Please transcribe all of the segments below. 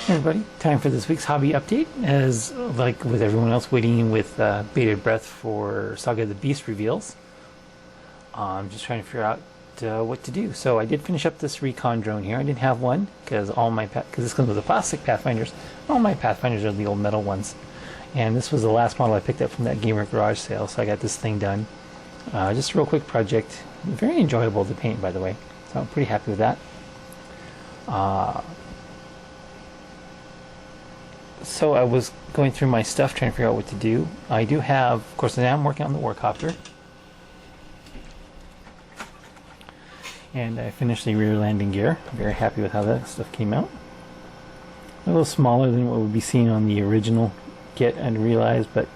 Hey everybody, time for this week's hobby update. As like with everyone else waiting with bated breath for Saga of the Beast reveals, I'm just trying to figure out what to do. So I did finish up this recon drone here. I didn't have one because this comes with the plastic Pathfinders. All my Pathfinders are the old metal ones, and this was the last model I picked up from that Gamer Garage sale. So I got this thing done. Just a real quick project, very enjoyable to paint, by the way. So I'm pretty happy with that. So I was going through my stuff trying to figure out what to do. I do have, of course, now I'm working on the Warcopter. And I finished the rear landing gear. I'm very happy with how that stuff came out. A little smaller than what would be seen on the original kit, I realized, but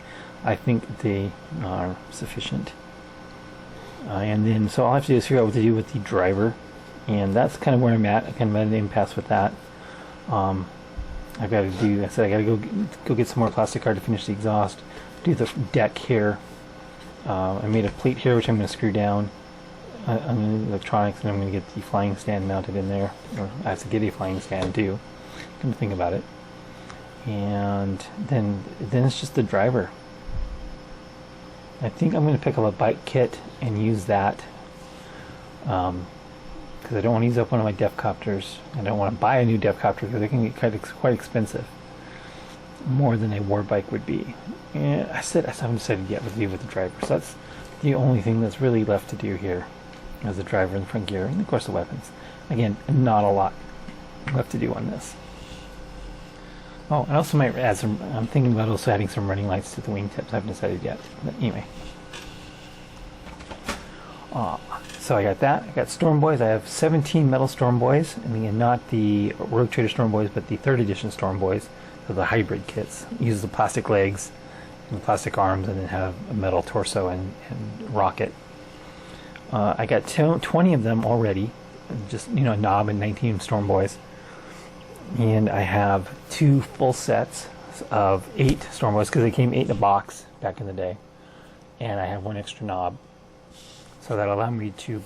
I think they are sufficient. And then, so all I have to do is figure out what to do with the driver. And that's kind of where I'm at. I'm kind of at an impasse with that. I've got to do, I said I got to go get some more plastic card to finish the exhaust, do the deck here. I made a plate here which I'm going to screw down on the electronics, and I'm going to get the flying stand mounted in there. Or I have to get a flying stand too, come to think about it. And then it's just the driver. I think I'm going to pick up a bike kit and use that. Because I don't want to use up one of my Defcopters. I don't want to buy a new Defcopter because they can get quite expensive. More than a war bike would be. And I haven't decided yet what to do with the driver. So that's the only thing that's really left to do here. Is the driver and the front gear, and of course the weapons. Again, not a lot left to do on this. Oh, I also might add some, I'm thinking about also adding some running lights to the wingtips. I haven't decided yet. But anyway. So I got that. I got Storm Boys. I have 17 metal Storm Boys. I mean, not the Rogue Trader Storm Boys, but the 3rd edition Storm Boys. So the hybrid kits. Use the plastic legs and the plastic arms, and then have a metal torso and rocket. I got 20 of them already. Just, you know, a knob and 19 Storm Boys. And I have 2 full sets of 8 Storm Boys, because they came 8 in a box back in the day. And I have 1 extra knob. So that'll allow me to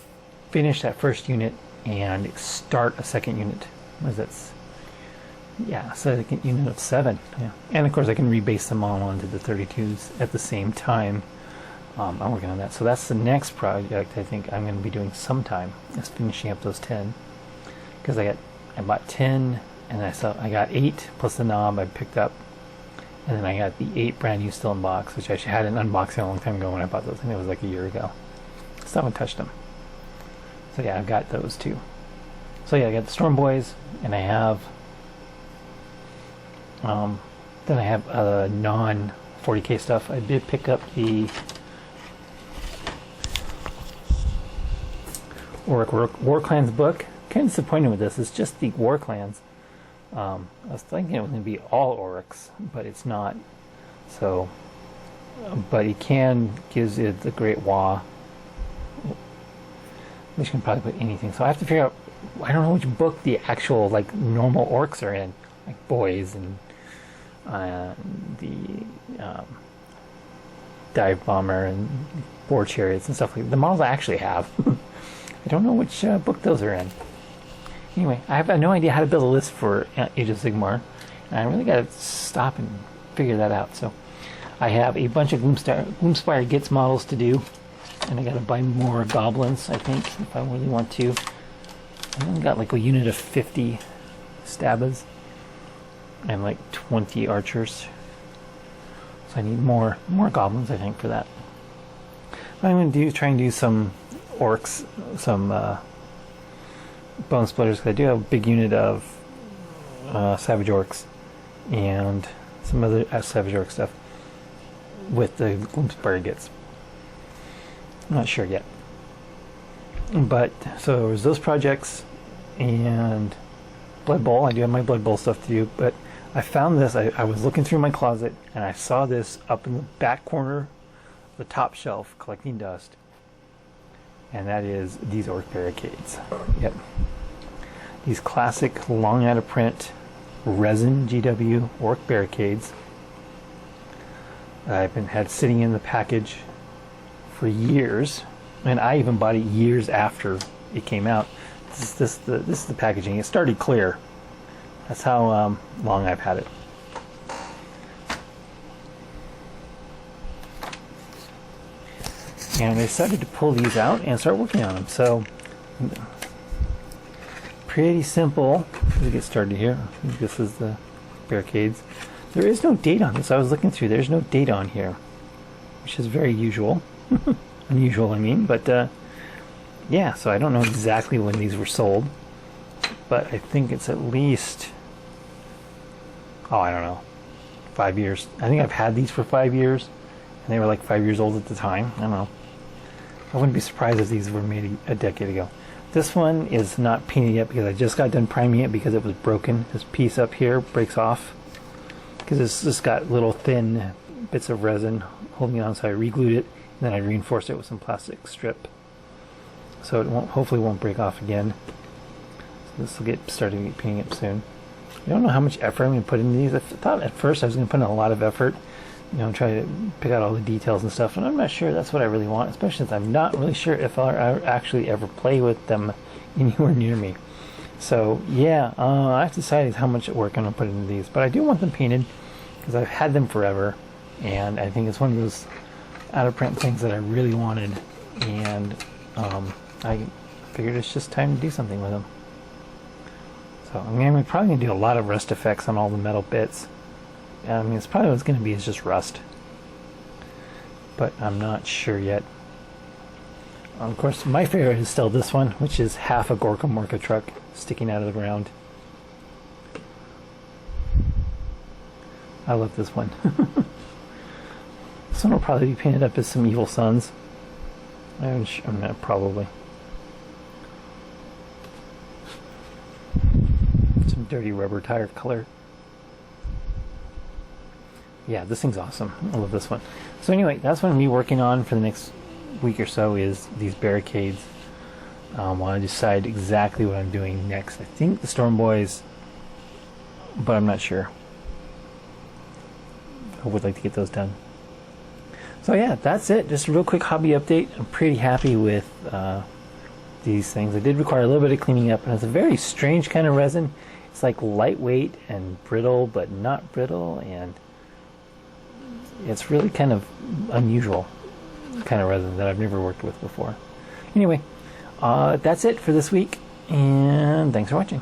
finish that first unit and start a second unit. What is that? Yeah, second unit of 7. Yeah. And of course I can rebase them all onto the 32s at the same time. I'm working on that. So that's the next project I think I'm going to be doing sometime. Is finishing up those 10. Because I bought 10, and I got 8 plus the knob I picked up. And then I got the 8 brand new still in box, which I actually had an unboxing a long time ago when I bought those. I think it was like a year ago. Still haven't touched them. So yeah, I've got those too. So yeah, I got the Storm Boys, and I have then I have non 40k stuff. I did pick up the Orc War Clans book. Kind of disappointed with this. It's just the War Clans. I was thinking it was going to be all orcs, but it's not. So, but it gives it the Great Wa. Which can probably put anything. So I have to figure out. I don't know which book the actual like normal orcs are in, like boys and the dive bomber and boar chariots and stuff like that. The models I actually have. I don't know which book those are in. Anyway, I have no idea how to build a list for Age of Sigmar, and I really got to stop and figure that out. So I have a bunch of Gloomspire Gitz models to do. And I gotta buy more goblins, I think, if I really want to. I only got like a unit of 50 stabbas and like 20 archers. So I need more goblins, I think, for that. What I'm gonna do is try and do some orcs, some bone splitters, because I do have a big unit of savage orcs and some other savage orc stuff with the Gloomspire Gitz. I'm not sure yet. But, so there was those projects, and Blood Bowl. I do have my Blood Bowl stuff to do, but I found this. I was looking through my closet, and I saw this up in the back corner of the top shelf collecting dust. And that is these orc barricades. Yep. These classic, long out of print, resin GW orc barricades. I've had sitting in the package for years, and I even bought it years after it came out. This is the packaging. It started clear, That's how long I've had it. And I decided to pull these out and start working on them. So, pretty simple. Let's get started here. This is the barricades. There is no date on this. I was looking through. There's no date on here, which is very usual. Unusual, I mean. But, yeah, so I don't know exactly when these were sold. But I think it's at least, oh, I don't know, 5 years. I think I've had these for 5 years. And they were like 5 years old at the time. I don't know. I wouldn't be surprised if these were made a decade ago. This one is not painted yet because I just got done priming it because it was broken. This piece up here breaks off because it's just got little thin bits of resin holding it on, so I re-glued it and then I reinforced it with some plastic strip so it hopefully won't break off again. So this will get started painting up soon. I don't know how much effort I'm going to put into these. I thought at first I was going to put in a lot of effort, you know, try to pick out all the details and stuff, and I'm not sure that's what I really want, especially since I'm not really sure if I'll actually ever play with them anywhere near me. So yeah, I've decided how much work I'm going to put into these, but I do want them painted because I've had them forever, and I think it's one of those out of print things that I really wanted, and I figured it's just time to do something with them. So I mean, I'm probably going to do a lot of rust effects on all the metal bits. I mean, it's probably what's going to be is just rust, but I'm not sure yet. Of course, my favorite is still this one, which is half a Gorka Morka truck sticking out of the ground. I love this one. This one will probably be painted up as some Evil Sons. I'm not probably. Some dirty rubber tire color. Yeah, this thing's awesome. I love this one. So anyway, that's what I'm going to be working on for the next week or so, is these barricades. While I decide exactly what I'm doing next. I think the Storm Boys, but I'm not sure. I would like to get those done. So yeah, that's it. Just a real quick hobby update. I'm pretty happy with these things. They did require a little bit of cleaning up, and it's a very strange kind of resin. It's like lightweight and brittle, but not brittle, and it's really kind of unusual kind of resin that I've never worked with before. Anyway, that's it for this week, and thanks for watching.